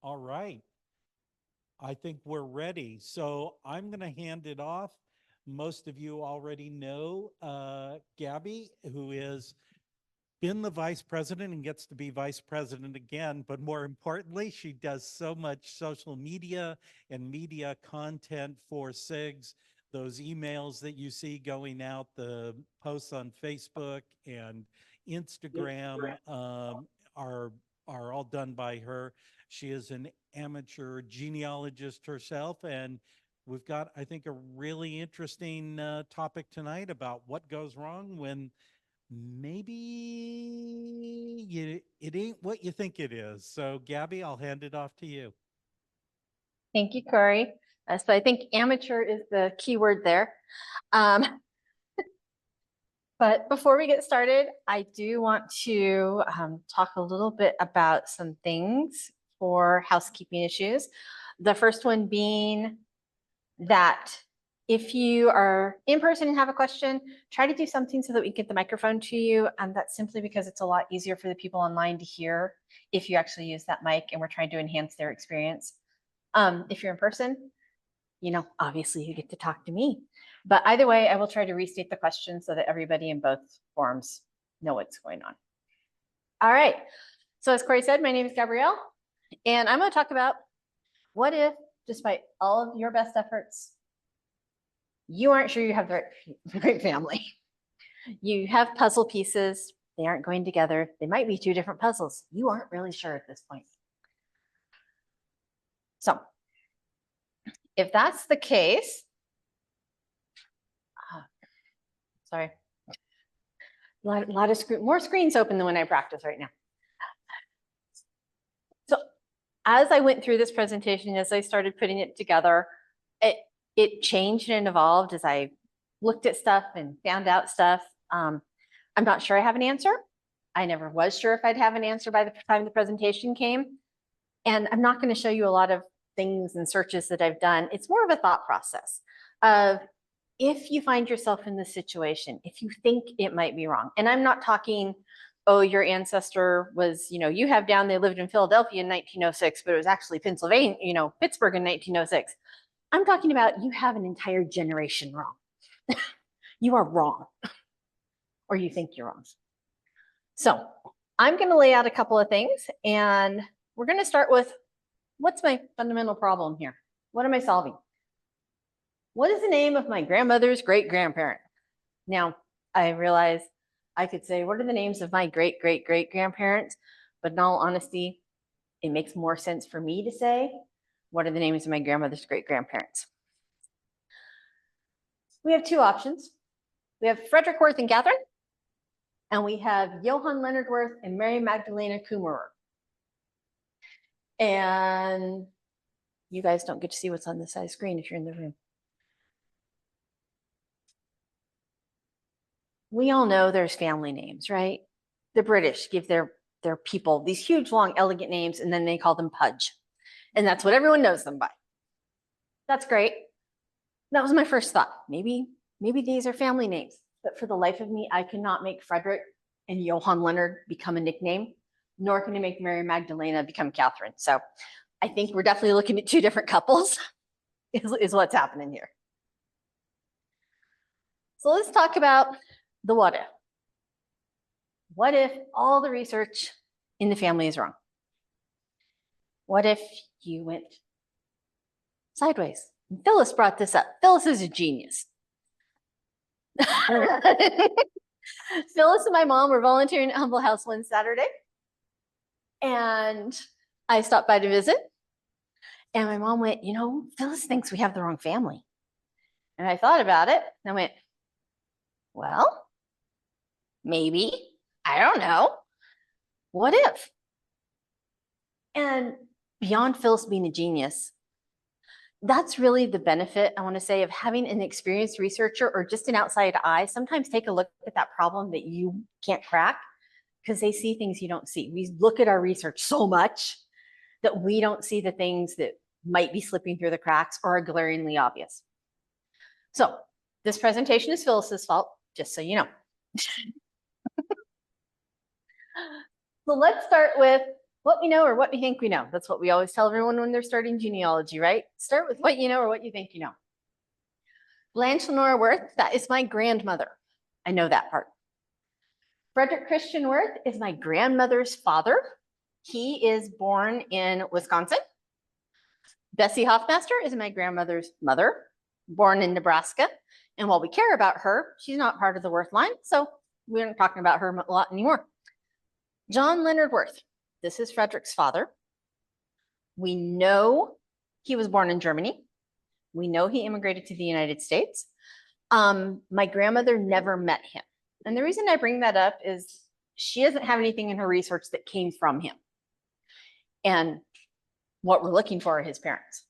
All right. I think we're ready. So I'm going to hand it off. Most of you already know Gabby, who is been the vice president and gets to be vice president again. But more importantly, she does so much social media and media content for SIGS. Those emails that you see going out, the posts on Facebook and Instagram are all done by her. She is an amateur genealogist herself, and we've got, I think, a really interesting topic tonight about what goes wrong when maybe it ain't what you think it is. So, Gabby, I'll hand it off to you. Thank you, Corey. So I think amateur is the key word there. But before we get started, I do want to talk a little bit about some things for housekeeping issues. The first one being that if you are in person and have a question, try to do something so that we get the microphone to you. And that's simply because it's a lot easier for the people online to hear if you actually use that mic, and we're trying to enhance their experience. If you're in person, obviously you get to talk to me. But either way, I will try to restate the question so that everybody in both forums know what's going on. All right. So as Corey said, my name is Gabrielle, and I'm going to talk about what if, despite all of your best efforts, you aren't sure you have the right family. You have puzzle pieces. They aren't going together. They might be two different puzzles. You aren't really sure at this point. So if that's the case, sorry, a lot of more screens open than when I practice right now. So as I went through this presentation, as I started putting it together, it changed and evolved as I looked at stuff and found out stuff. I'm not sure I have an answer. I never was sure if I'd have an answer by the time the presentation came. And I'm not going to show you a lot of things and searches that I've done. It's more of a thought process of if you find yourself in this situation, if you think it might be wrong. And I'm not talking, oh, your ancestor was, you have down, they lived in Philadelphia in 1906, but it was actually Pennsylvania, Pittsburgh in 1906. I'm talking about you have an entire generation wrong. You are wrong, or you think you're wrong. So I'm going to lay out a couple of things, and we're going to start with, what's my fundamental problem here? What am I solving? What is the name of my grandmother's great-grandparent? Now, I realize I could say, what are the names of my great-great-great-grandparents? But in all honesty, it makes more sense for me to say, what are the names of my grandmother's great-grandparents? We have two options. We have Frederick Worth and Catherine, and we have Johann Leonard Worth and Mary Magdalena Kummerer. And you guys don't get to see what's on this side of the screen if you're in the room. We all know there's family names, right? The British give their people these huge, long, elegant names, and then they call them Pudge. And that's what everyone knows them by. That's great. That was my first thought. Maybe these are family names. But for the life of me, I cannot make Frederick and Johann Leonard become a nickname, nor can I make Mary Magdalena become Catherine. So I think we're definitely looking at two different couples is what's happening here. So let's talk about the what if. What if all the research in the family is wrong? What if you went sideways? And Phyllis brought this up. Phyllis is a genius. Phyllis and my mom were volunteering at Humble House one Saturday, and I stopped by to visit, and my mom went, Phyllis thinks we have the wrong family. And I thought about it, and I went, well, maybe, I don't know. What if? And beyond Phyllis being a genius, that's really the benefit, I want to say, of having an experienced researcher or just an outside eye. Sometimes take a look at that problem that you can't crack, because they see things you don't see. We look at our research so much that we don't see the things that might be slipping through the cracks or are glaringly obvious. So this presentation is Phyllis's fault, just so you know. So let's start with what we know or what we think we know. That's what we always tell everyone when they're starting genealogy, right? Start with what you know or what you think you know. Blanche Lenora Worth, that is my grandmother. I know that part. Frederick Christian Worth is my grandmother's father. He is born in Wisconsin. Bessie Hoffmaster is my grandmother's mother, born in Nebraska. And while we care about her, she's not part of the Worth line, so we aren't talking about her a lot anymore. John Leonard Worth, this is Frederick's father. We know he was born in Germany. We know he immigrated to the United States. My grandmother never met him. And the reason I bring that up is she doesn't have anything in her research that came from him. And what we're looking for are his parents.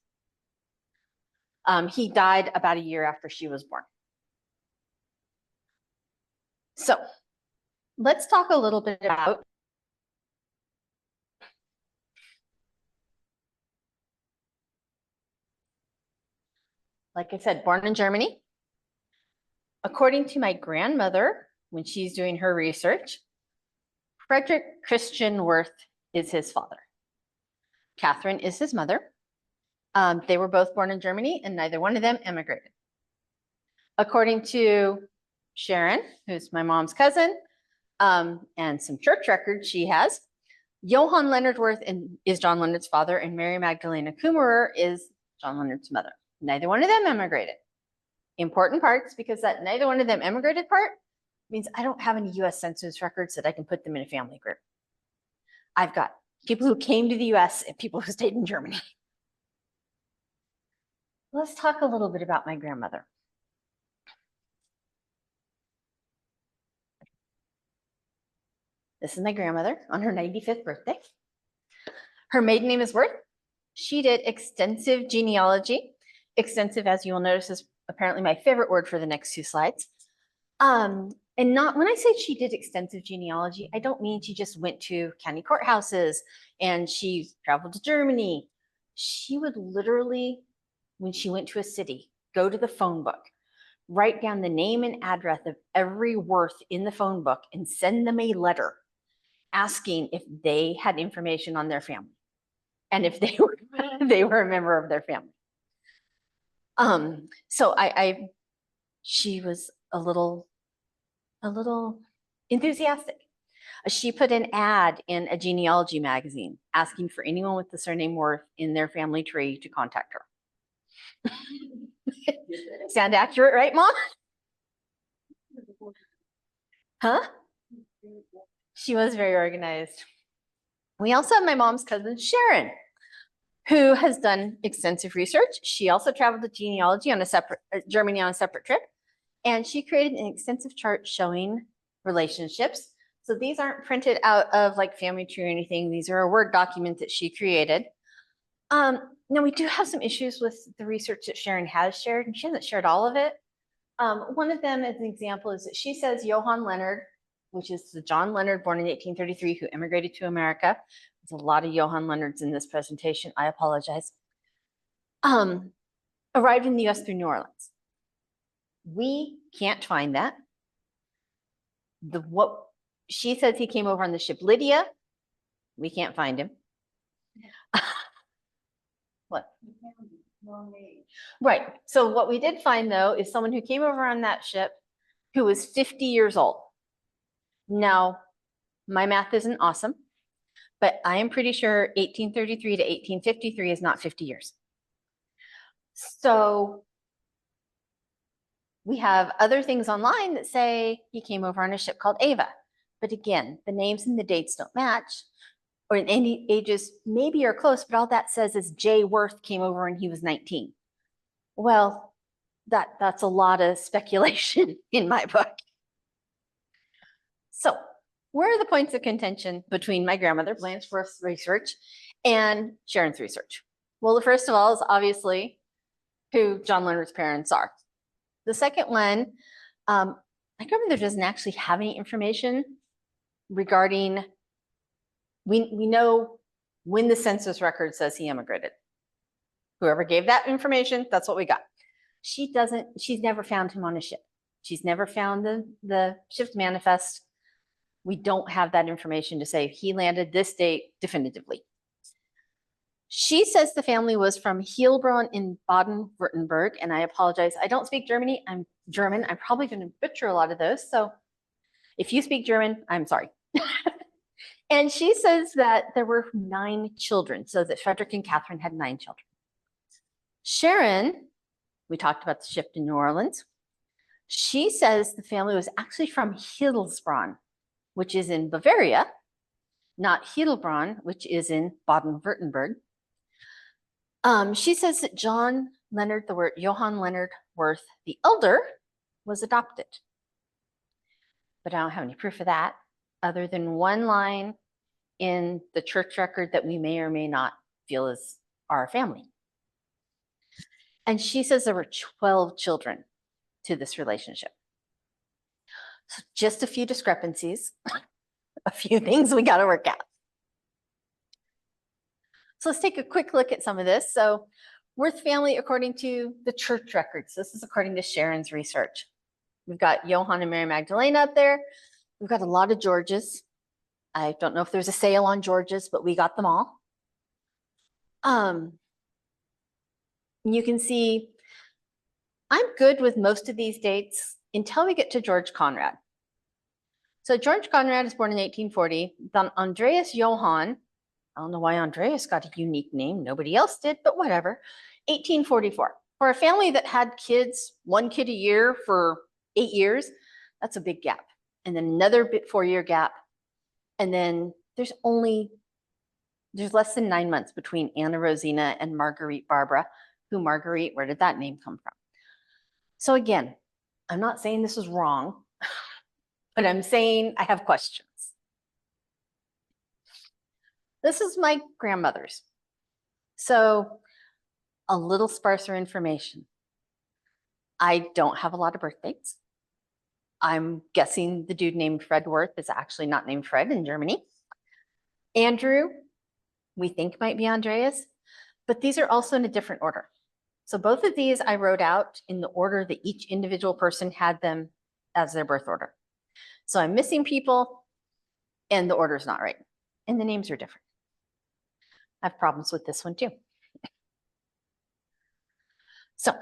He died about a year after she was born. So let's talk a little bit about like I said, born in Germany. According to my grandmother, when she's doing her research, Frederick Christian Worth is his father. Catherine is his mother. They were both born in Germany and neither one of them immigrated. According to Sharon, who's my mom's cousin, and some church records she has, Johann Leonard Worth is John Leonard's father and Mary Magdalena Kummerer is John Leonard's mother. Neither one of them immigrated. Important parts, because that neither one of them immigrated part means I don't have any US Census records that I can put them in a family group. I've got people who came to the US and people who stayed in Germany. Let's talk a little bit about my grandmother. This is my grandmother on her 95th birthday. Her maiden name is Worth. She did extensive genealogy. Extensive, as you will notice, is apparently my favorite word for the next two slides. And not when I say she did extensive genealogy, I don't mean she just went to county courthouses and she traveled to Germany. She would literally, when she went to a city, go to the phone book, write down the name and address of every Worth in the phone book and send them a letter asking if they had information on their family and if they were a member of their family. So she was a little enthusiastic. She put an ad in a genealogy magazine asking for anyone with the surname Worth in their family tree to contact her. Sound accurate, right, Mom? Huh? She was very organized. We also have my mom's cousin, Sharon, who has done extensive research. She also traveled to genealogy on a separate, Germany on a separate trip. And she created an extensive chart showing relationships. So these aren't printed out of like family tree or anything. These are a Word document that she created. Now we do have some issues with the research that Sharon has shared, and she hasn't shared all of it. One of them as an example is that she says Johann Leonard, which is the John Leonard born in 1833 who immigrated to America. There's a lot of Johann Leonards in this presentation. I apologize. Arrived in the US through New Orleans. We can't find that. What she says he came over on the ship Lydia. We can't find him. What? Right. So what we did find though is someone who came over on that ship who was 50 years old. Now, my math isn't awesome, but I am pretty sure 1833 to 1853 is not 50 years. So we have other things online that say he came over on a ship called Ava. But again, the names and the dates don't match, or in any ages maybe are close, but all that says is J. Worth came over and he was 19. Well, that's a lot of speculation in my book. So where are the points of contention between my grandmother, Blanche Worth's research, and Sharon's research? Well, the first of all is obviously who John Leonard's parents are. The second one, my grandmother doesn't actually have any information regarding, we know when the census record says he immigrated. Whoever gave that information, that's what we got. She's never found him on a ship. She's never found the ship's manifest. We don't have that information to say he landed this date definitively. She says the family was from Heilbronn in Baden-Württemberg, and I apologize. I don't speak Germany. I'm German. I'm probably going to butcher a lot of those. So if you speak German, I'm sorry. And she says that there were 9 children, so that Frederick and Catherine had 9 children. Sharon, we talked about the shift in New Orleans. She says the family was actually from Hildesbrunn, which is in Bavaria, not Heilbronn, which is in Baden-Württemberg. She says that Johann Leonard Worth the Elder was adopted. But I don't have any proof of that, other than one line in the church record that we may or may not feel is our family. And she says there were 12 children to this relationship. So just a few discrepancies, a few things we got to work out. So let's take a quick look at some of this. So Worth family, according to the church records, this is according to Sharon's research. We've got Johann and Mary Magdalene up there. We've got a lot of Georges. I don't know if there's a sale on Georges, but we got them all. You can see I'm good with most of these dates until we get to George Conrad. So George Conrad is born in 1840. Then Andreas Johann, I don't know why Andreas got a unique name. Nobody else did, but whatever. 1844. For a family that had kids, 1 kid a year for 8 years, that's a big gap. And then another 4-year gap. And then there's less than 9 months between Anna Rosina and Marguerite Barbara, who Marguerite, where did that name come from? So again, I'm not saying this is wrong, but I'm saying I have questions. This is my grandmother's. So a little sparser information. I don't have a lot of birthdates. I'm guessing the dude named Fred Worth is actually not named Fred in Germany. Andrew, we think might be Andreas, but these are also in a different order. So both of these I wrote out in the order that each individual person had them as their birth order. So I'm missing people and the order is not right. And the names are different. I have problems with this one too. So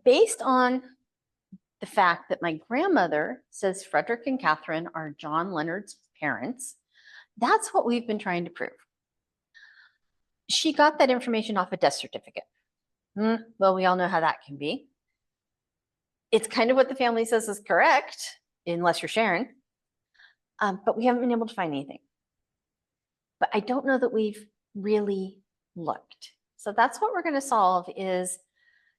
based on the fact that my grandmother says Frederick and Catherine are John Leonard's parents, that's what we've been trying to prove. She got that information off a death certificate. Well, we all know how that can be. It's kind of what the family says is correct, unless you're Sharon, but we haven't been able to find anything. But I don't know that we've really looked. So that's what we're going to solve is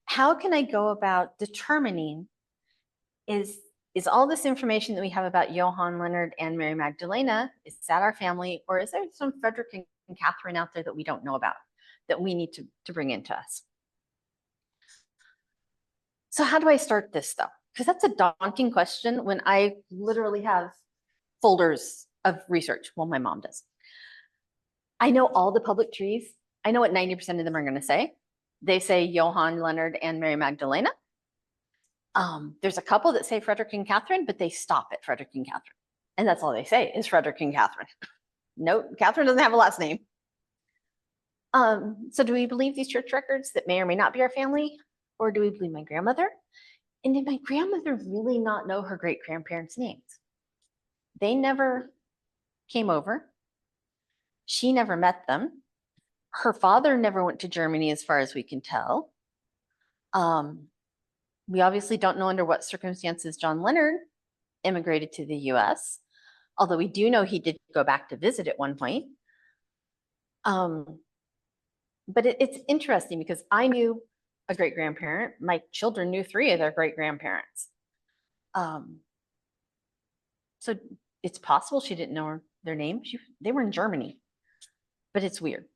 how can I go about determining is all this information that we have about Johann Leonard and Mary Magdalena, is that our family, or is there some Frederick and Catherine out there that we don't know about that we need to bring into us? So how do I start this though? Because that's a daunting question when I literally have folders of research. Well, my mom does. I know all the public trees. I know what 90% of them are going to say. They say Johann Leonard and Mary Magdalena. There's a couple that say Frederick and Catherine, but they stop at Frederick and Catherine. And that's all they say is Frederick and Catherine. No, Catherine doesn't have a last name. So do we believe these church records that may or may not be our family? Or do we believe my grandmother? And did my grandmother really not know her great-grandparents' names? They never came over. She never met them. Her father never went to Germany as far as we can tell. We obviously don't know under what circumstances John Leonard immigrated to the US, although we do know he did go back to visit at one point. But it's interesting because I knew a great-grandparent. My children knew 3 of their great-grandparents. So it's possible she didn't know their names. They were in Germany, but it's weird.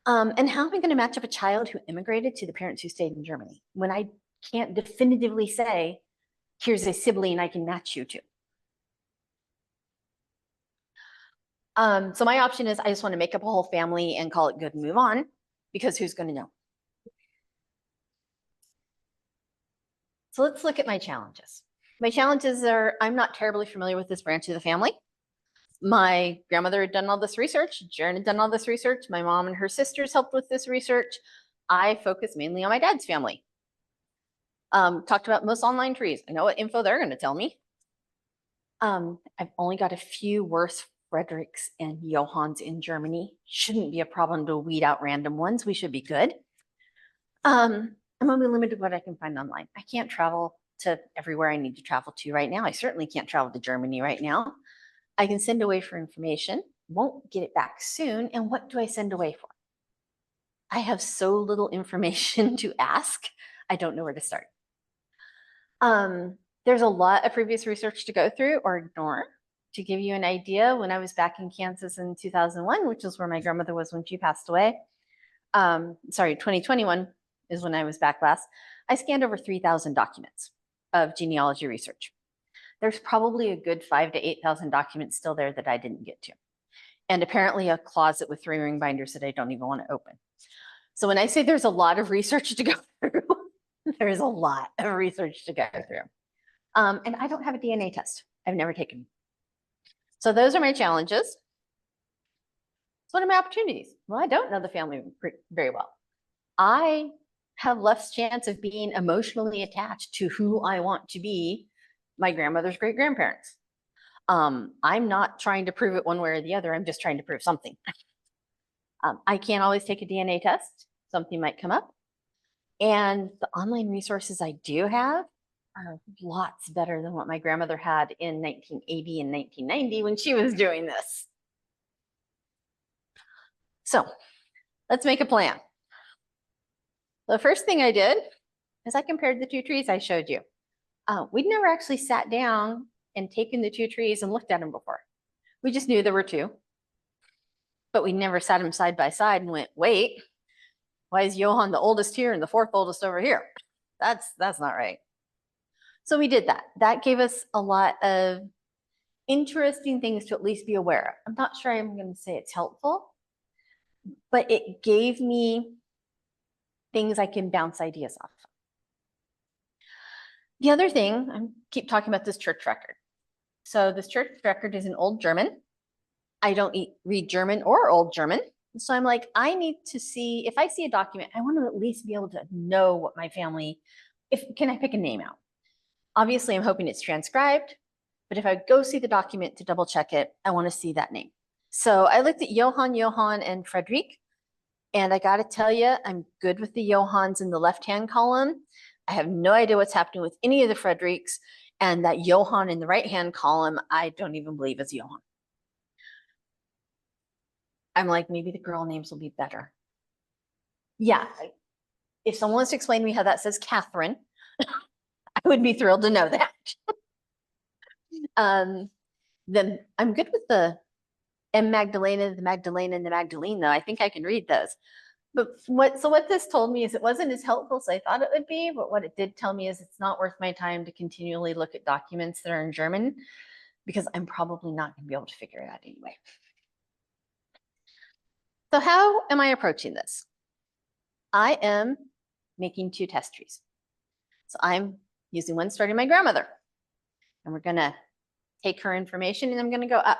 And how am I going to match up a child who immigrated to the parents who stayed in Germany when I can't definitively say, here's a sibling I can match you to? So my option is I just want to make up a whole family and call it good and move on, because who's going to know? So let's look at my challenges. My challenges are I'm not terribly familiar with this branch of the family. My grandmother had done all this research. Jaren had done all this research. My mom and her sisters helped with this research. I focus mainly on my dad's family. Talked about most online trees. I know what info they're going to tell me. I've only got a few worse Fredericks and Johanns in Germany. Shouldn't be a problem to weed out random ones. We should be good. I'm only limited to what I can find online. I can't travel to everywhere I need to travel to right now. I certainly can't travel to Germany right now. I can send away for information, won't get it back soon. And what do I send away for? I have so little information to ask. I don't know where to start. There's a lot of previous research to go through or ignore. To give you an idea, when I was back in Kansas in 2001, which is where my grandmother was when she passed away, 2021 is when I was back last, I scanned over 3,000 documents of genealogy research. There's probably a good 5,000 to 8,000 documents still there that I didn't get to. And apparently a closet with 3 ring binders that I don't even want to open. So when I say there's a lot of research to go through, there is a lot of research to go through. And I don't have a DNA test. I've never taken. So those are my challenges. So what are my opportunities? Well, I don't know the family very well. I have less chance of being emotionally attached to who I want to be my grandmother's great grandparents. I'm not trying to prove it one way or the other. I'm just trying to prove something. I can't always take a DNA test. Something might come up. And the online resources I do have are lots better than what my grandmother had in 1980 and 1990 when she was doing this. So let's make a plan. The first thing I did is I compared the 2 trees I showed you. We'd never actually sat down and taken the 2 trees and looked at them before. We just knew there were 2, but we never sat them side by side and went, wait, why is Johann the oldest here and the 4th oldest over here? That's not right. So we did that. That gave us a lot of interesting things to at least be aware of. I'm not sure I'm going to say it's helpful, but it gave me things I can bounce ideas off. The other thing, I keep talking about this church record. So this church record is in Old German. I don't read German or Old German. So I'm like, I need to see, if I see a document, I want to at least be able to know what my family, can I pick a name out? Obviously, I'm hoping it's transcribed, but if I go see the document to double check it, I want to see that name. So I looked at Johann, and Frederick, and I got to tell you, I'm good with the Johanns in the left-hand column. I have no idea what's happening with any of the Fredericks, and that Johann in the right-hand column, I don't even believe is Johann. I'm like, maybe the girl names will be better. Yeah, if someone wants to explain to me how that says Catherine, I would be thrilled to know that. Then I'm good with the M. Magdalena, the Magdalena, and the Magdalene, though. I think I can read those. But what this told me is it wasn't as helpful as I thought it would be, but what it did tell me is it's not worth my time to continually look at documents that are in German, because I'm probably not going to be able to figure it out anyway. So how am I approaching this? I am making 2 test trees. So I'm using one starting my grandmother. And we're going to take her information and I'm going to go up.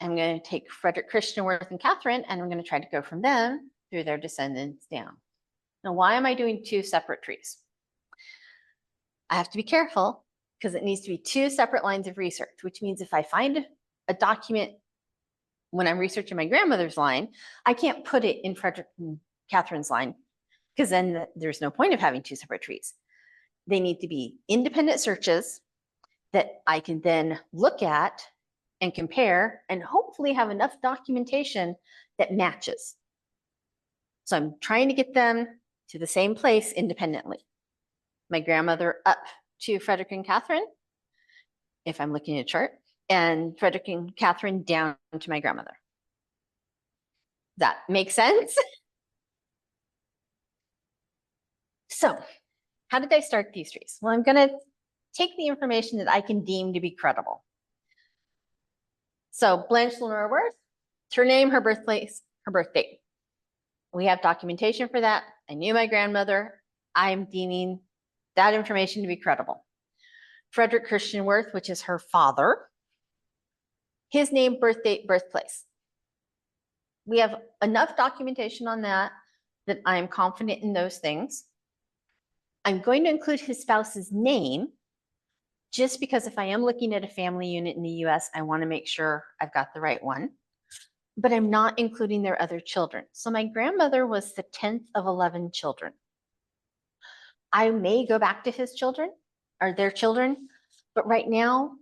I'm going to take Frederick, Christian, Worth, and Catherine, and I'm going to try to go from them through their descendants down. Now, why am I doing 2 separate trees? I have to be careful because it needs to be 2 separate lines of research, which means if I find a document when I'm researching my grandmother's line, I can't put it in Frederick and Catherine's line because then there's no point of having 2 separate trees. They need to be independent searches that I can then look at and compare and hopefully have enough documentation that matches. So I'm trying to get them to the same place independently. My grandmother up to Frederick and Catherine, if I'm looking at a chart, and Frederick and Catherine down to my grandmother. That makes sense? So how did I start these trees? Well, I'm going to take the information that I can deem to be credible. So Blanche Lenore Worth, it's her name, her birthplace, her birth date. We have documentation for that. I knew my grandmother. I'm deeming that information to be credible. Frederick Christian Worth, which is her father, his name, birth date, birthplace. We have enough documentation on that that I'm confident in those things. I'm going to include his spouse's name just because if I am looking at a family unit in the US, I want to make sure I've got the right one. But I'm not including their other children. So my grandmother was the 10th of 11 children. I may go back to his children or their children, but right now,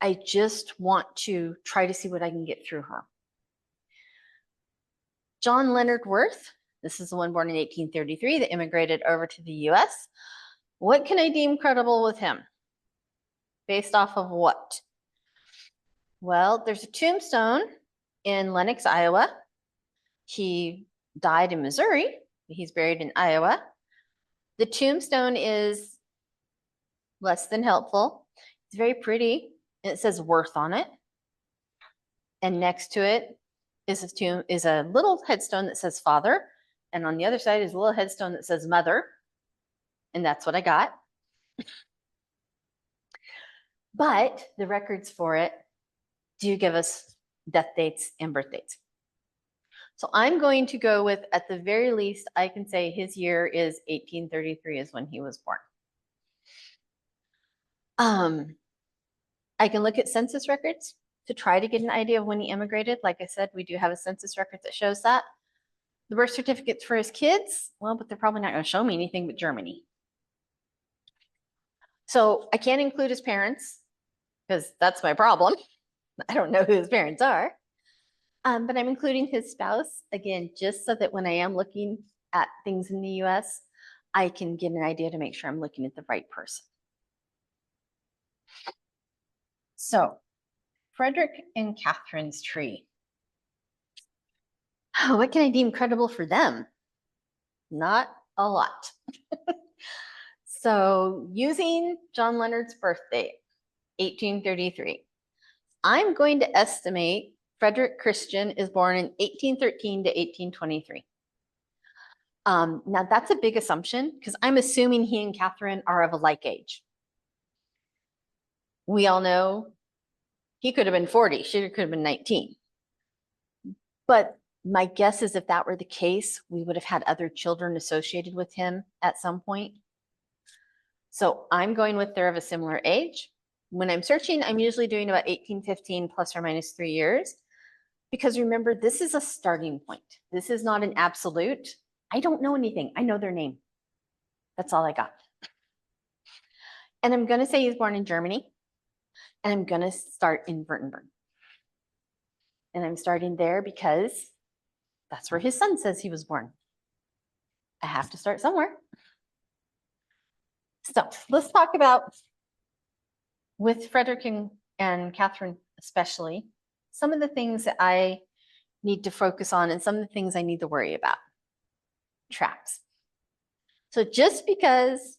I just want to try to see what I can get through her. John Leonard Worth, this is the one born in 1833 that immigrated over to the US. What can I deem credible with him? Based off of what? Well, there's a tombstone in Lenox, Iowa. He died in Missouri. He's buried in Iowa. The tombstone is less than helpful. It's very pretty. It says Worth on it. And next to it is a little headstone that says Father. And on the other side is a little headstone that says Mother. And that's what I got. But the records for it do give us death dates and birth dates. So I'm going to go with, at the very least, I can say his year is 1833 is when he was born. I can look at census records to try to get an idea of when he immigrated. Like I said, we do have a census record that shows that. The birth certificates for his kids, well, but they're probably not going to show me anything but Germany. So I can't include his parents because that's my problem. I don't know who his parents are. But I'm including his spouse, again, just so that when I am looking at things in the US, I can get an idea to make sure I'm looking at the right person. So, Frederick and Catherine's tree. What can I deem credible for them? Not a lot. So, using John Leonard's birth date, 1833, I'm going to estimate Frederick Christian is born in 1813 to 1823. Now that's a big assumption because I'm assuming he and Catherine are of a like age. We all know he could have been 40, she could have been 19. But my guess is if that were the case, we would have had other children associated with him at some point. So I'm going with they're of a similar age. When I'm searching, I'm usually doing about 1815 plus or minus 3 years. Because remember, this is a starting point. This is not an absolute. I don't know anything. I know their name. That's all I got. And I'm going to say he's born in Germany. And I'm going to start in Württemberg. And I'm starting there because that's where his son says he was born. I have to start somewhere. So let's talk about, with Frederick and Catherine especially, some of the things that I need to focus on and some of the things I need to worry about. Traps. So just because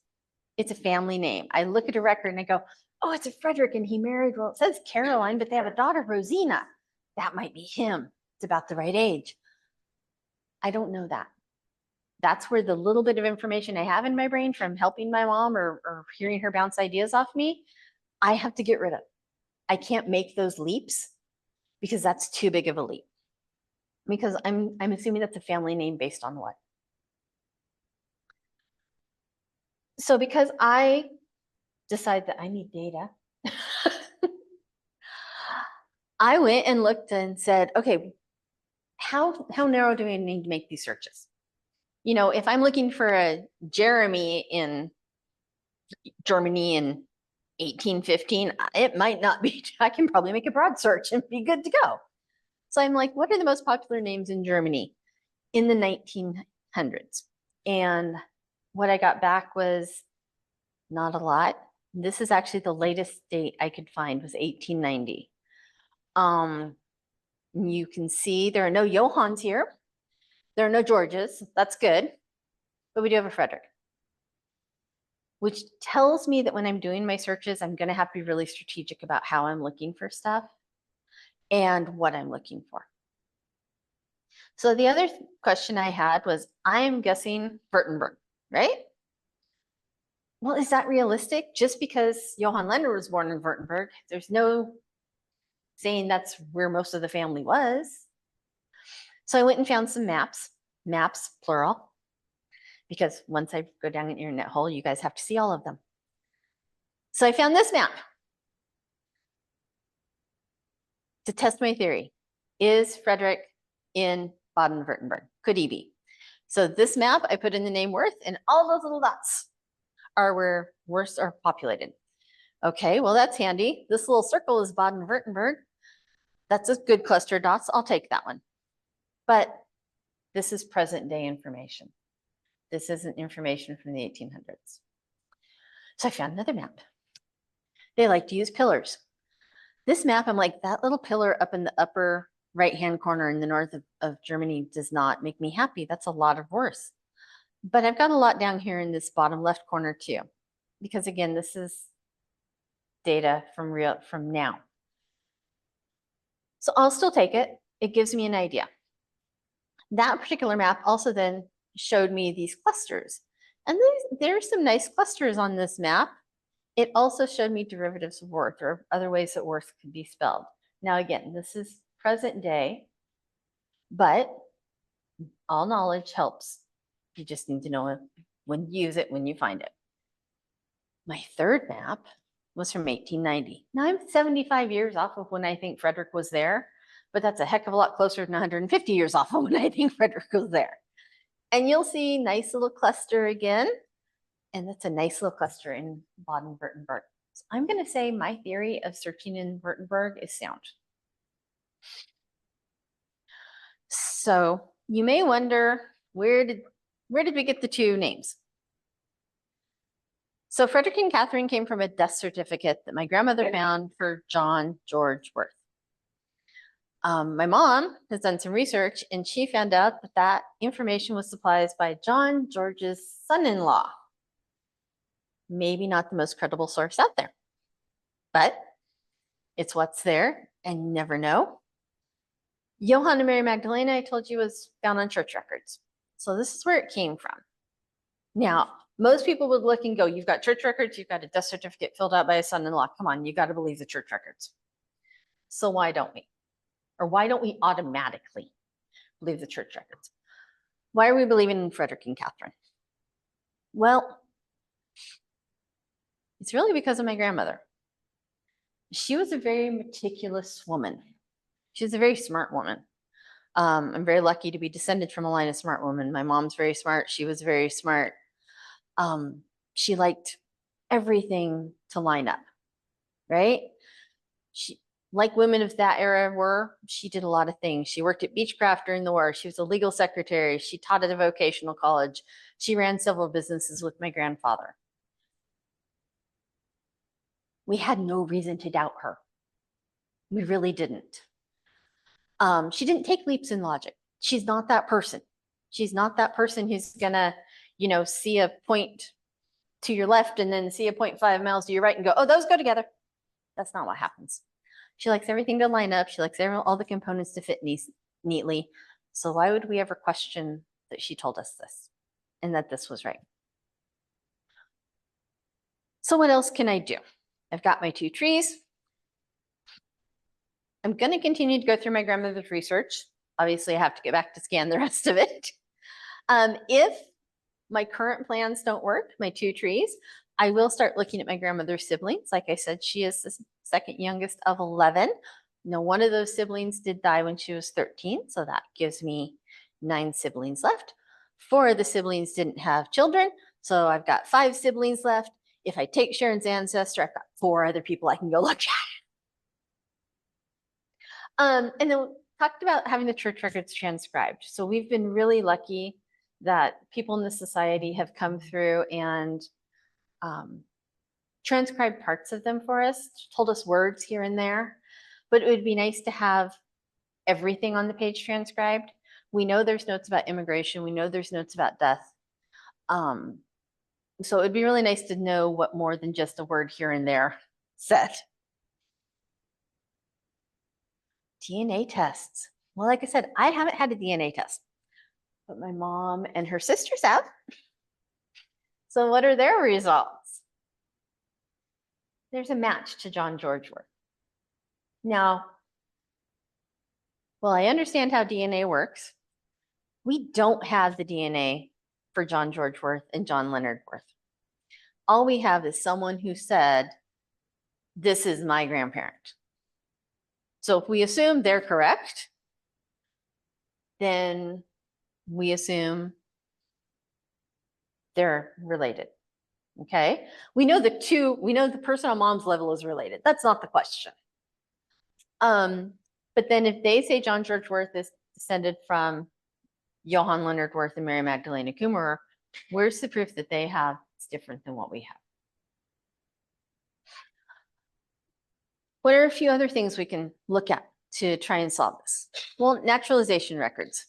it's a family name, I look at a record and I go, oh, it's a Frederick and he married, well, it says Caroline, but they have a daughter, Rosina. That might be him. It's about the right age. I don't know that. That's where the little bit of information I have in my brain from helping my mom or hearing her bounce ideas off me, I have to get rid of. I can't make those leaps because that's too big of a leap. Because I'm assuming that's a family name based on what? So because I decide that I need data, I went and looked and said, okay, how narrow do I need to make these searches? You know, if I'm looking for a Jeremy in Germany in 1815, it might not be, I can probably make a broad search and be good to go. So I'm like, what are the most popular names in Germany in the 1900s? And what I got back was not a lot. This is actually the latest date I could find was 1890. You can see there are no Johanns here. There are no Georges. That's good. But we do have a Frederick, which tells me that when I'm doing my searches, I'm going to have to be really strategic about how I'm looking for stuff and what I'm looking for. So the other question I had was, I'm guessing Württemberg, right? Well, is that realistic? Just because Johann Leonard was born in Württemberg, there's no saying that's where most of the family was. So I went and found some maps, plural, because once I go down an internet hole, you guys have to see all of them. So I found this map to test my theory. Is Frederick in Baden-Württemberg? Could he be? So this map, I put in the name Worth, and all those little dots are where Worths are populated. Okay, well, that's handy. This little circle is Baden-Württemberg. That's a good cluster of dots. I'll take that one. But this is present day information. This isn't information from the 1800s. So I found another map. They like to use pillars. This map, I'm like, that little pillar up in the upper right-hand corner in the north of Germany does not make me happy. That's a lot of worse. But I've got a lot down here in this bottom left corner too. Because again, this is data from now. So I'll still take it. It gives me an idea. That particular map also then showed me these clusters. And there's some nice clusters on this map. It also showed me derivatives of worth or other ways that worth could be spelled. Now, again, this is present day, but all knowledge helps. You just need to know when you use it, when you find it. My third map was from 1890. Now I'm 75 years off of when I think Frederick was there, but that's a heck of a lot closer than 150 years off of when I think Frederick was there. And you'll see nice little cluster again. And that's a nice little cluster in Baden-Württemberg. So I'm going to say my theory of searching in Württemberg is sound. So you may wonder, where did we get the two names? So Frederick and Catherine came from a death certificate that my grandmother found for John George Worth. My mom has done some research and she found out that that information was supplied by John George's son-in-law. Maybe not the most credible source out there, but it's what's there and you never know. Johann and Mary Magdalena, I told you, was found on church records. So this is where it came from. Now, most people would look and go, you've got church records, you've got a death certificate filled out by a son-in-law. Come on, you got to believe the church records. So why don't we? Or why don't we automatically believe the church records? Why are we believing in Frederick and Catherine? Well, it's really because of my grandmother. She was a very meticulous woman. She was a very smart woman. I'm very lucky to be descended from a line of smart women. My mom's very smart. She was very smart. She liked everything to line up, right? She, like women of that era were, she did a lot of things. She worked at Beechcraft during the war. She was a legal secretary. She taught at a vocational college. She ran several businesses with my grandfather. We had no reason to doubt her. We really didn't. She didn't take leaps in logic. She's not that person. She's not that person who's gonna, see a point to your left and then see a 0.5 miles to your right and go, oh, those go together. That's not what happens. She likes everything to line up. She likes all the components to fit neatly. So why would we ever question that she told us this and that this was right? So what else can I do? I've got my two trees. I'm going to continue to go through my grandmother's research. Obviously, I have to get back to scan the rest of it. If my current plans don't work, my two trees, I will start looking at my grandmother's siblings. Like I said, she is the second youngest of 11. Now, one of those siblings did die when she was 13, so that gives me 9 siblings left. 4 of the siblings didn't have children, so I've got 5 siblings left. If I take Sharon's ancestor, I've got 4 other people I can go look at. And then we talked about having the church records transcribed. So we've been really lucky that people in the society have come through and transcribed parts of them for us, told us words here and there. But it would be nice to have everything on the page transcribed. We know there's notes about immigration. We know there's notes about death. So it would be really nice to know what more than just a word here and there said. DNA tests. Well, like I said, I haven't had a DNA test, but my mom and her sisters have. So what are their results? there's a match to John George Worth. Now, well, I understand how DNA works. We don't have the DNA for John George Worth and John Leonard Worth. All we have is someone who said, this is my grandparent. So if we assume they're correct, then we assume they're related. Okay. We know the person on mom's level is related. That's not the question. But then if they say John George Worth is descended from Johann Leonard Worth and Mary Magdalena Kummerer, where's the proof that they have it's different than what we have? What are a few other things we can look at to try and solve this? Well, naturalization records.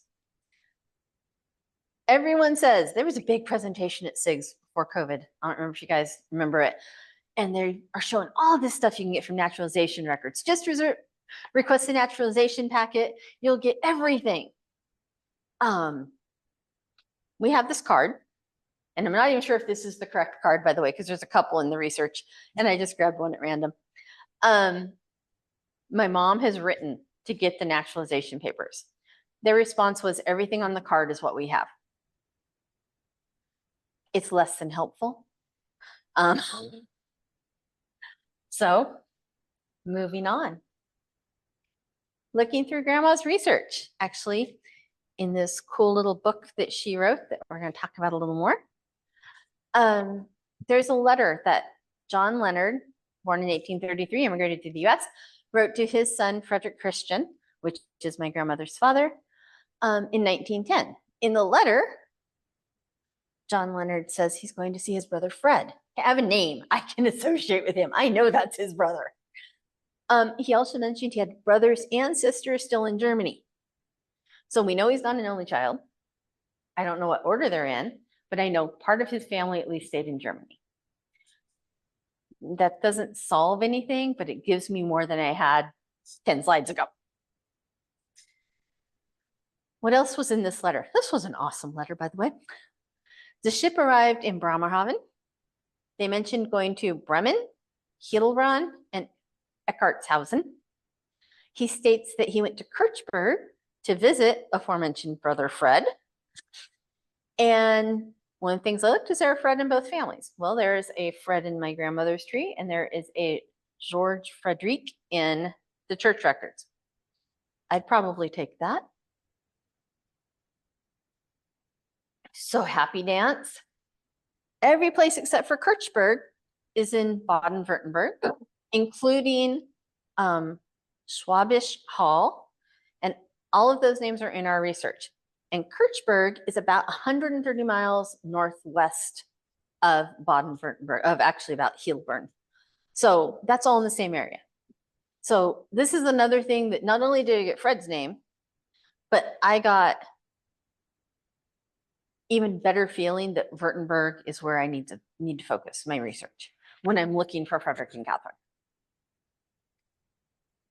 Everyone says there was a big presentation at SIGS before COVID. I don't remember if you guys remember it. And they are showing all this stuff you can get from naturalization records. Just request a naturalization packet. You'll get everything. We have this card. And I'm not even sure if this is the correct card, by the way, because there's a couple in the research. And I just grabbed one at random. My mom has written to get the naturalization papers. Their response was, everything on the card is what we have. It's less than helpful. So moving on. Looking through grandma's research, actually, in this cool little book that she wrote that we're going to talk about a little more. There's a letter that John Leonard, born in 1833, immigrated to the US, wrote to his son, Frederick Christian, which is my grandmother's father, in 1910. In the letter, John Leonard says he's going to see his brother Fred. I have a name I can associate with him. I know that's his brother. He also mentioned he had brothers and sisters still in Germany. So we know he's not an only child. I don't know what order they're in, but I know part of his family at least stayed in Germany. That doesn't solve anything, but it gives me more than I had 10 slides ago. What else was in this letter? This was an awesome letter, by the way. The ship arrived in Bremerhaven. They mentioned going to Bremen, Heidelbrand, and Eckartshausen. He states that he went to Kirchberg to visit aforementioned brother Fred. And one of the things I looked is there a Fred in both families. Well, there is a Fred in my grandmother's tree, and there is a George Frederick in the church records. I'd probably take that. So happy dance. Every place except for Kirchberg is in Baden-Württemberg, including Schwabisch Hall. And all of those names are in our research. And Kirchberg is about 130 miles northwest of Baden-Württemberg, of actually about Heidelberg. So that's all in the same area. So this is another thing that not only did I get Fred's name, but I got even better feeling that Württemberg is where I need to focus my research when I'm looking for Frederick and Catherine.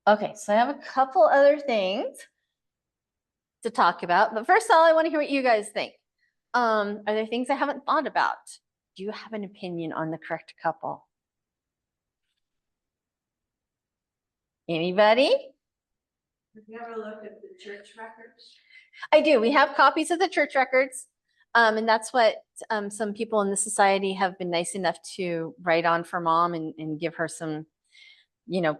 Okay, so I have a couple other things to talk about, but first of all, I want to hear what you guys think. Are there things I haven't thought about? Do you have an opinion on the correct couple? Anybody? Have you ever looked at the church records? I do. We have copies of the church records. And that's what some people in the society have been nice enough to write on for mom and give her some,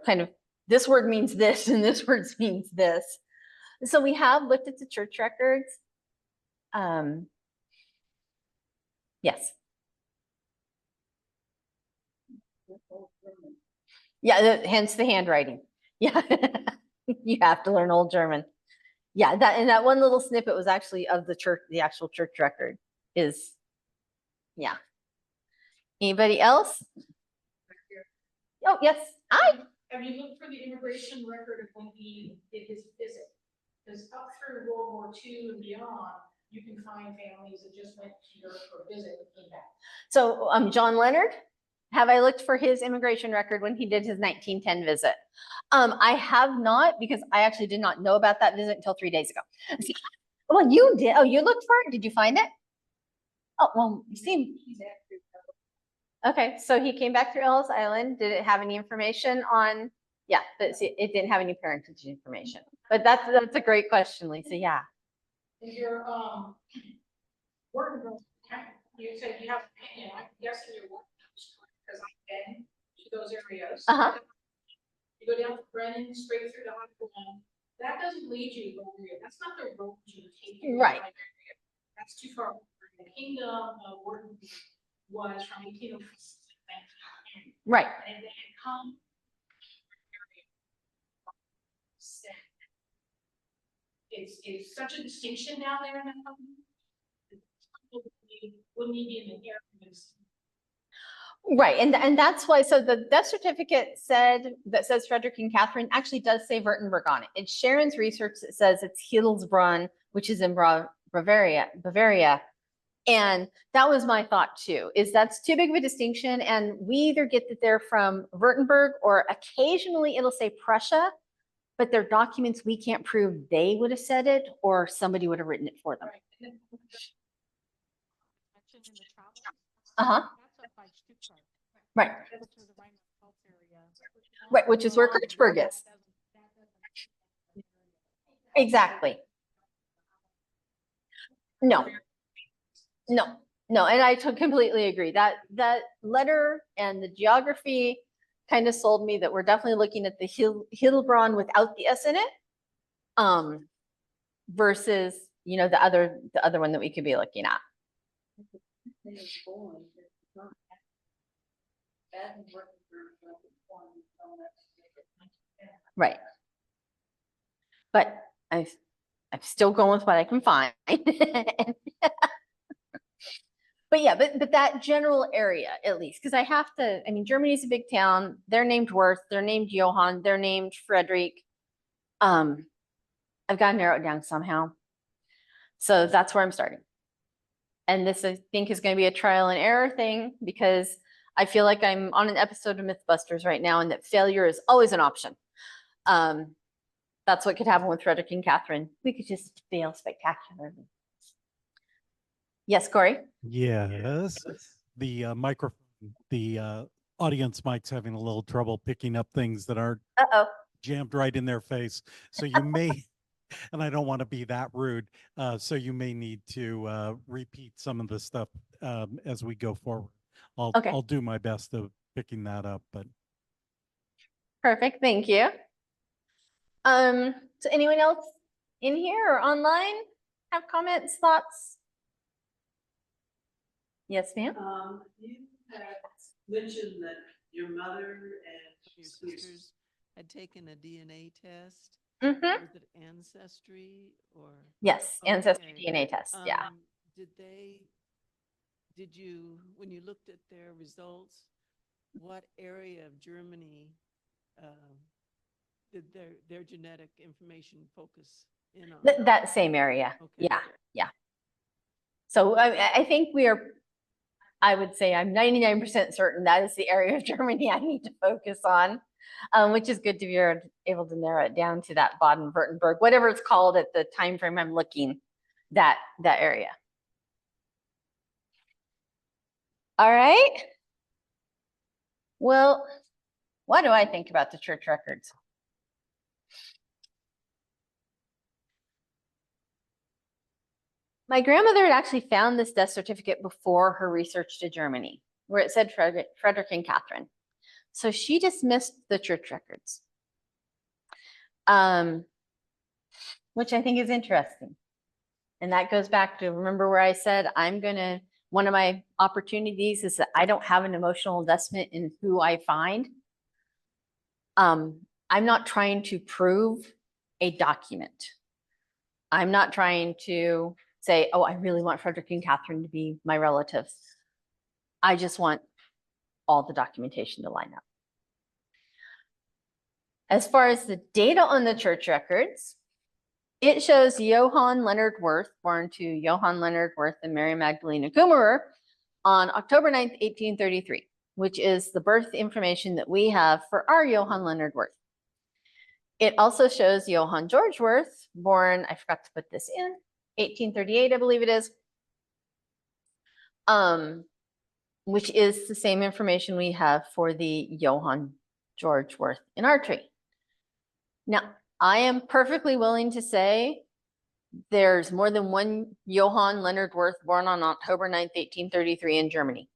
kind of, this word means this and this word means this. So we have looked at the church records. Yes. Yeah, hence the handwriting. Yeah, you have to learn Old German. Yeah, that one little snippet was actually of the church, the actual church record is, yeah. Anybody else? Oh, yes. Hi. Have you looked for the immigration record of when he did his visit? Because up through World War II and beyond, you can find families that just went to Europe for a visit and came back. So John Leonard, have I looked for his immigration record when he did his 1910 visit? I have not, because I actually did not know about that visit until 3 days ago. Well, you did. Oh, you looked for it? Did you find it? Oh, well, you seem. Okay, so he came back through Ellis Island. Did it have any information on, yeah, but see, it didn't have any parentage information. But that's a great question, Lisa. Yeah. If you're, working, you said you have an opinion, I'm guessing you're working, because I've been to those areas. Uh-huh. You go down to Brennan, straight through the Hunt, that doesn't lead you to Gloria, that's not the road you take. to Right. the area. That's too far. The kingdom of Wharton was from 1806 to 1910. Right. And they had come. It's such a distinction down there in the company. Wouldn't he be in the area? Right, and that's why, so the death certificate that says Frederick and Catherine actually does say Württemberg on it. It's Sharon's research that says it's Hildesbrunn, which is in Bavaria. And that was my thought too, is that's too big of a distinction. And we either get that they're from Württemberg or occasionally it'll say Prussia, but their documents, we can't prove they would have said it or somebody would have written it for them. Right. Uh-huh. That's up by Stuttgart. Right. That's to the Rhine-Pfalz area. Right, which is where Kirchberg is. Exactly. No, no, no, and I completely agree. That letter and the geography kind of sold me that we're definitely looking at the Hildebrand without the S in it, versus, you know, the other one that we could be looking at. Right. But I'm still going with what I can find. But yeah, but that general area at least, because I have to, I mean, Germany's a big town. They're named Worth, they're named Johann, they're named Frederick. I've got to narrow it down somehow. So that's where I'm starting. And this, I think, is going to be a trial and error thing because I feel like I'm on an episode of Mythbusters right now and that failure is always an option. That's what could happen with Frederick and Catherine. We could just fail spectacularly. Yes, Corey? Yes, the microphone, the audience mic's having a little trouble picking up things that aren't Uh-oh. jammed right in their face. So you may, and I don't want to be that rude, so you may need to repeat some of the stuff as we go forward. Okay. I'll do my best of picking that up, but. Perfect, thank you. So anyone else in here or online have comments, thoughts? Yes, ma'am? You had mentioned that your mother and Your sisters had taken a DNA test. Mm-hmm. Was it ancestry or? Yes, ancestry Okay. DNA test, yeah. Did you, when you looked at their results, what area of Germany did their genetic information focus in on? That same area, Okay. yeah, yeah. So I think I would say I'm 99% certain that is the area of Germany I need to focus on, which is good to be able to narrow it down to that Baden-Württemberg, whatever it's called at the time frame I'm looking, that area. All right. Well, what do I think about the church records? My grandmother had actually found this death certificate before her research to Germany, where it said Frederick and Catherine. So she dismissed the church records, which I think is interesting. And that goes back to, remember where I said, one of my opportunities is that I don't have an emotional investment in who I find. I'm not trying to prove a document. I'm not trying to say, oh, I really want Frederick and Catherine to be my relatives. I just want all the documentation to line up. As far as the data on the church records, it shows Johann Leonard Wirth, born to Johann Leonard Wirth and Mary Magdalena Kummerer on October 9th, 1833, which is the birth information that we have for our Johann Leonard Wirth. It also shows Johann George Wirth, born, I forgot to put this in, 1838, I believe it is. which is the same information we have for the Johann George Worth in our tree. Now, I am perfectly willing to say there's more than one Johann Leonard Worth born on October 9th, 1833 in Germany.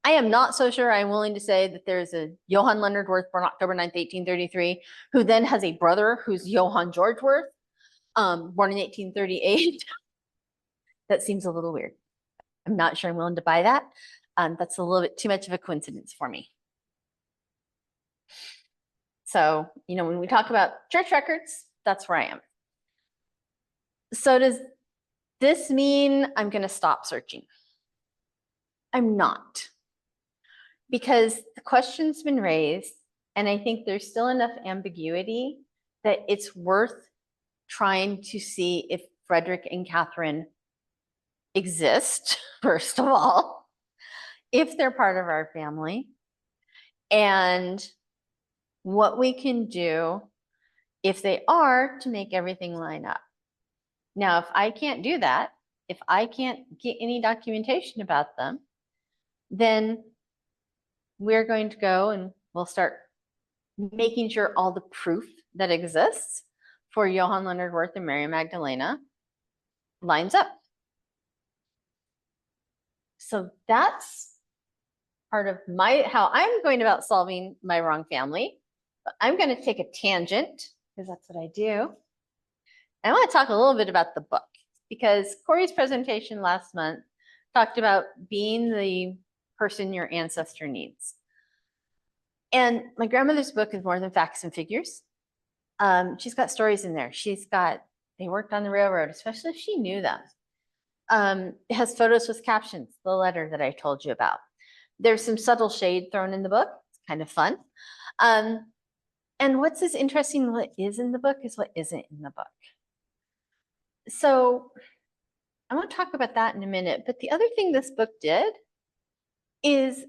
I am not so sure I'm willing to say that there's a Johann Leonard Worth born October 9th, 1833, who then has a brother who's Johann George Worth, born in 1838. That seems a little weird. I'm not sure I'm willing to buy that. That's a little bit too much of a coincidence for me. So, when we talk about church records, that's where I am. So does this mean I'm going to stop searching? I'm not. Because the question's been raised, and I think there's still enough ambiguity that it's worth trying to see if Frederick and Catherine exist, first of all, if they're part of our family, and what we can do if they are to make everything line up. Now, if I can't do that, if I can't get any documentation about them, then we're going to go and we'll start making sure all the proof that exists for Johann Leonard Worth and Mary Magdalena lines up. So that's part of how I'm going about solving my wrong family. But I'm going to take a tangent because that's what I do. I want to talk a little bit about the book because Corey's presentation last month talked about being the person your ancestor needs. And my grandmother's book is more than facts and figures. She's got stories in there. They worked on the railroad, especially if she knew them. It has photos with captions, the letter that I told you about. There's some subtle shade thrown in the book. It's kind of fun. And what's as interesting, what is in the book is what isn't in the book. So I want to talk about that in a minute. But the other thing this book did is,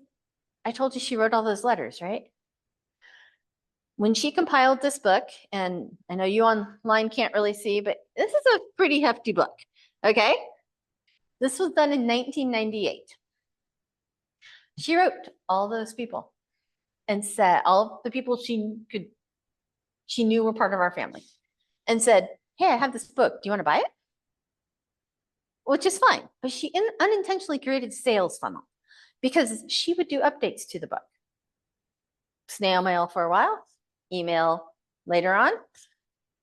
I told you she wrote all those letters, right? When she compiled this book, and I know you online can't really see, but this is a pretty hefty book, okay? This was done in 1998. She wrote all those people and said, all the people she knew were part of our family, and said, hey, I have this book. Do you want to buy it? Which is fine, but she unintentionally created sales funnel because she would do updates to the book. Snail mail for a while, email later on.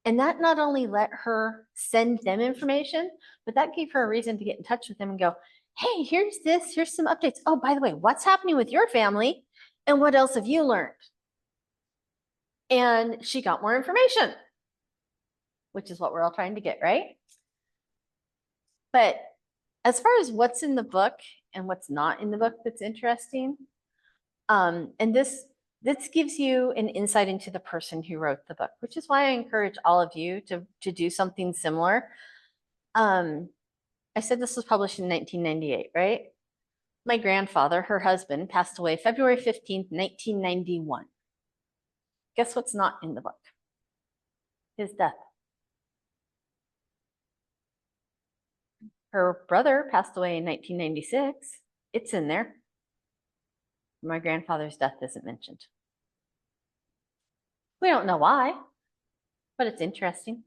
And that not only let her send them information, but that gave her a reason to get in touch with them and go, hey, here's some updates. Oh, by the way, what's happening with your family? And what else have you learned? And she got more information, which is what we're all trying to get, right? But as far as what's in the book and what's not in the book that's interesting, and this gives you an insight into the person who wrote the book, which is why I encourage all of you to do something similar. I said this was published in 1998, right? My grandfather, her husband, passed away February 15th, 1991. Guess what's not in the book? His death. Her brother passed away in 1996. It's in there. My grandfather's death isn't mentioned. We don't know why, but it's interesting.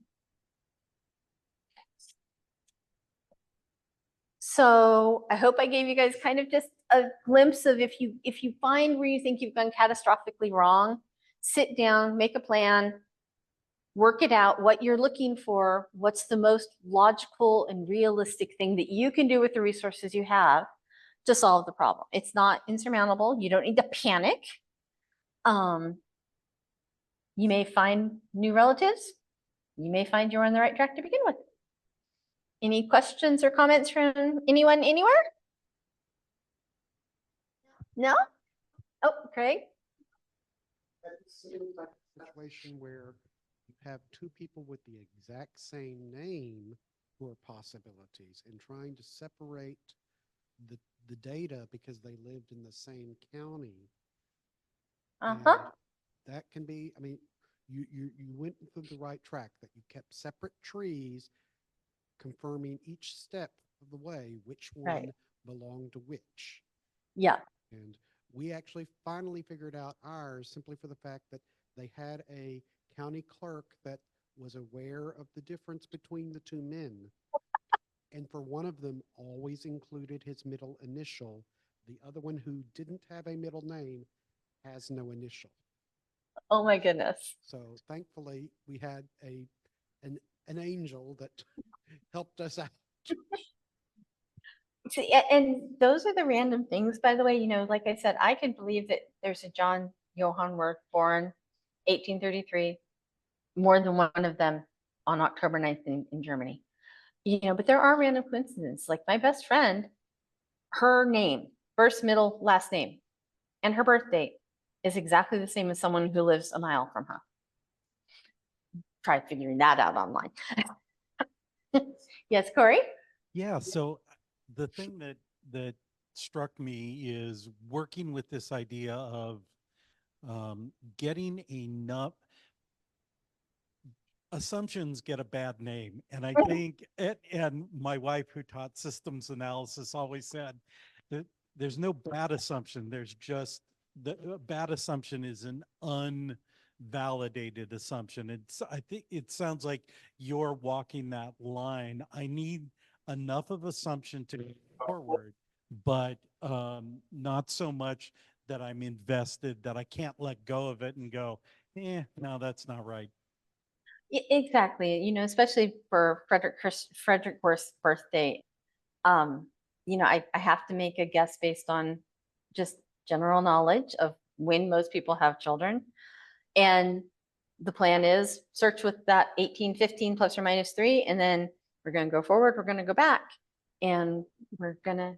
So I hope I gave you guys kind of just a glimpse of if you find where you think you've gone catastrophically wrong, sit down, make a plan, work it out, what you're looking for, what's the most logical and realistic thing that you can do with the resources you have to solve the problem. It's not insurmountable. You don't need to panic. You may find new relatives. You may find you're on the right track to begin with. Any questions or comments from anyone anywhere? No? Oh, Craig? Situation where you have two people with the exact same name who are possibilities, and trying to separate the data because they lived in the same county. Uh-huh. And that can be, I mean, you went through the right track, that you kept separate trees confirming each step of the way which one Right. belonged to which. Yeah. And we actually finally figured out ours simply for the fact that they had a county clerk that was aware of the difference between the two men. And for one of them, always included his middle initial. The other one, who didn't have a middle name, has no initial. Oh my goodness. So thankfully, we had an angel that helped us out. See, and those are the random things, by the way, like I said, I can believe that there's a John Johann Wirth born 1833, more than one of them on October 9th in Germany. But there are random coincidences. Like my best friend, her name, first, middle, last name, and her birth date is exactly the same as someone who lives a mile from her. Try figuring that out online. Yes, Corey? Yeah, so the thing that struck me is working with this idea of getting enough assumptions get a bad name. And I think, and my wife who taught systems analysis always said that there's no bad assumption. There's just the bad assumption is an unvalidated assumption. I think it sounds like you're walking that line. I need enough of assumption to go forward, but not so much that I'm invested that I can't let go of it and go, no, that's not right. Exactly. Especially for Frederick Worth's birthday. I have to make a guess based on just general knowledge of when most people have children. And the plan is search with that 1815 plus or minus 3, and then we're going to go forward, we're going to go back, and we're going to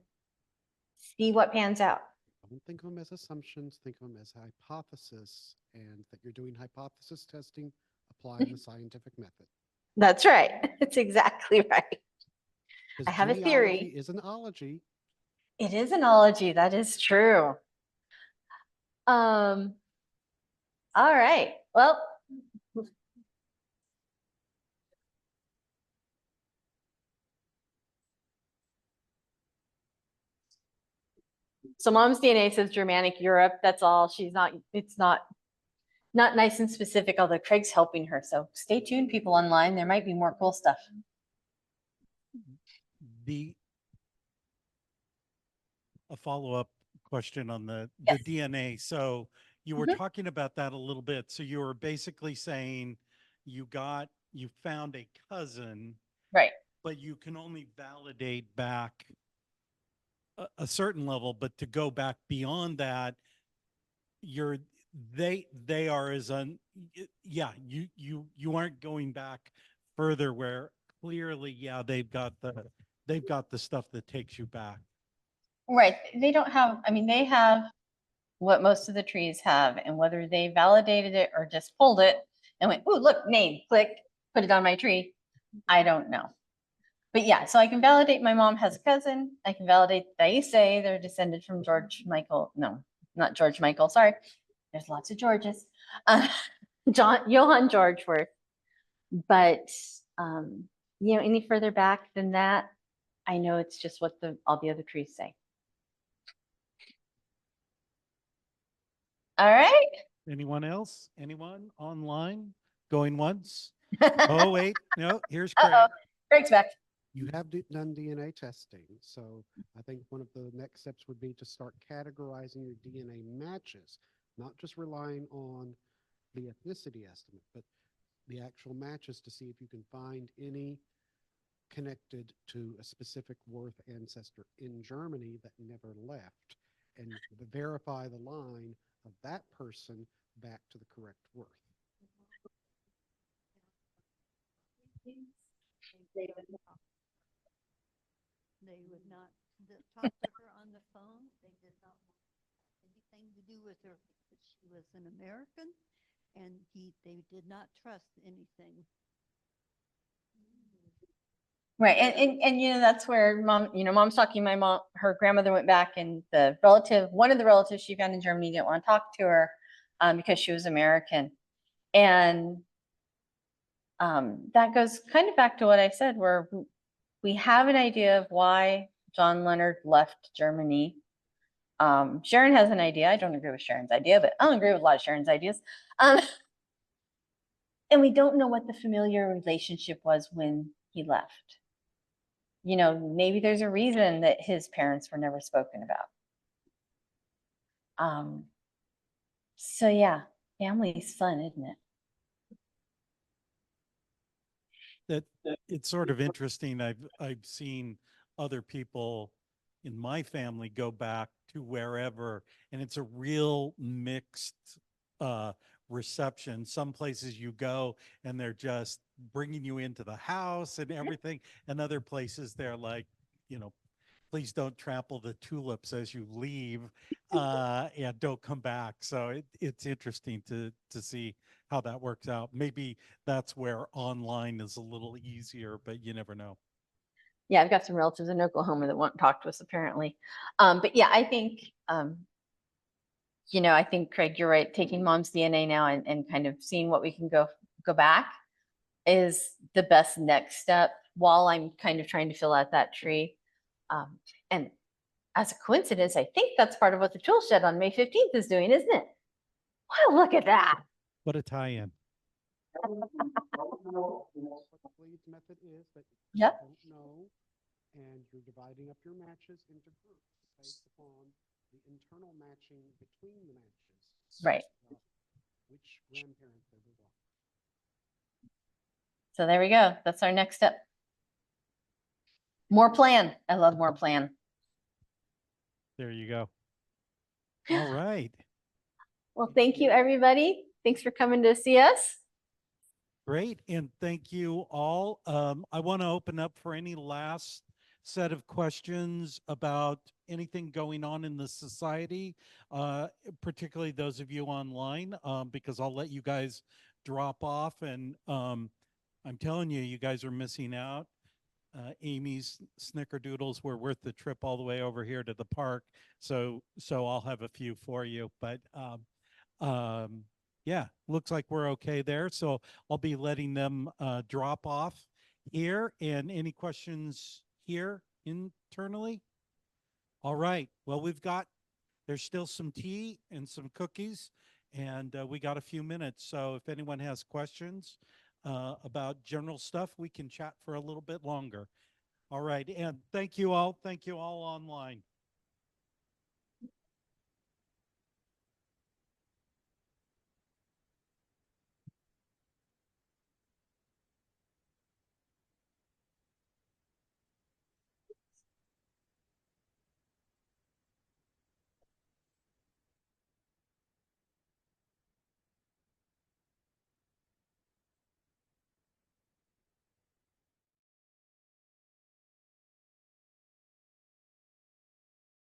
see what pans out. Don't think of them as assumptions, think of them as hypothesis, and that you're doing hypothesis testing, applying the scientific method. That's right. That's exactly right. Because I have a theory. is an ology. It is an ology. That is true. All right. Well, so mom's DNA says Germanic Europe. That's all. It's not nice and specific, although Craig's helping her. So stay tuned, people online. There might be more cool stuff. A follow-up question on the Yes. DNA. So you were Mhm. talking about that a little bit. So you were basically saying you found a cousin, Right. but you can only validate back a certain level, but to go back beyond that, they are as you aren't going back further where clearly, yeah, they've got the stuff that takes you back. Right. They don't have, they have what most of the trees have, and whether they validated it or just pulled it and went, "Ooh, look, name, click, put it on my tree," I don't know. But yeah, so I can validate my mom has a cousin. I can validate they say they're descended from George Michael. No, not George Michael. Sorry. There's lots of Georges. Johann George Wirth. But, any further back than that, I know it's just what all the other trees say. All right. Anyone else? Anyone online? Going once? Oh, wait, no, here's Craig. Uh-oh. Craig's back. You have done DNA testing, so I think one of the next steps would be to start categorizing your DNA matches, not just relying on the ethnicity estimate, but the actual matches to see if you can find any connected to a specific Worth ancestor in Germany that never left, and verify the line of that person back to the correct Worth. They would not talk to her on the phone. They did not want anything to do with her because she was an American, and they did not trust anything. Right. And that's where mom's talking. My mom, her grandmother went back, and one of the relatives she found in Germany didn't want to talk to her because she was American. And that goes kind of back to what I said, where we have an idea of why John Leonard left Germany. Sharon has an idea. I don't agree with Sharon's idea, but I don't agree with a lot of Sharon's ideas. Um, and we don't know what the familiar relationship was when he left. You know, maybe there's a reason that his parents were never spoken about. So yeah, family's fun, isn't it? That it's sort of interesting. I've seen other people in my family go back to wherever, and it's a real mixed uh reception. Some places you go and they're just bringing you into the house and everything, and other places they're like, you know, please don't trample the tulips as you leave, and don't come back. So it's interesting to see how that works out. Maybe that's where online is a little easier, but you never know. Yeah, I've got some relatives in Oklahoma that won't talk to us apparently. But yeah, I think, you know, I think Craig, you're right. Taking mom's DNA now and kind of seeing what we can go back is the best next step while I'm kind of trying to fill out that tree. And as a coincidence, I think that's part of what the tool shed on May 15th is doing, isn't it? Wow, look at that. What a tie-in. I don't know what the bleeds method is, but if you Yep. don't know, and you're dividing up your matches into groups based upon the internal matching between the matches. Right. Which grandparent they belong. So there we go. That's our next step. More plan. I love more plan. There you go. All right. Well, thank you, everybody. Thanks for coming to see us. Great. And thank you all. I want to open up for any last set of questions about anything going on in the society, particularly those of you online, because I'll let you guys drop off. And I'm telling you, you guys are missing out. Amy's snickerdoodles were worth the trip all the way over here to the park. So I'll have a few for you. But yeah, looks like we're okay there. So I'll be letting them drop off here. And any questions here internally? All right. Well, there's still some tea and some cookies, and we got a few minutes. So if anyone has questions about general stuff, we can chat for a little bit longer. All right. And thank you all. Thank you all online.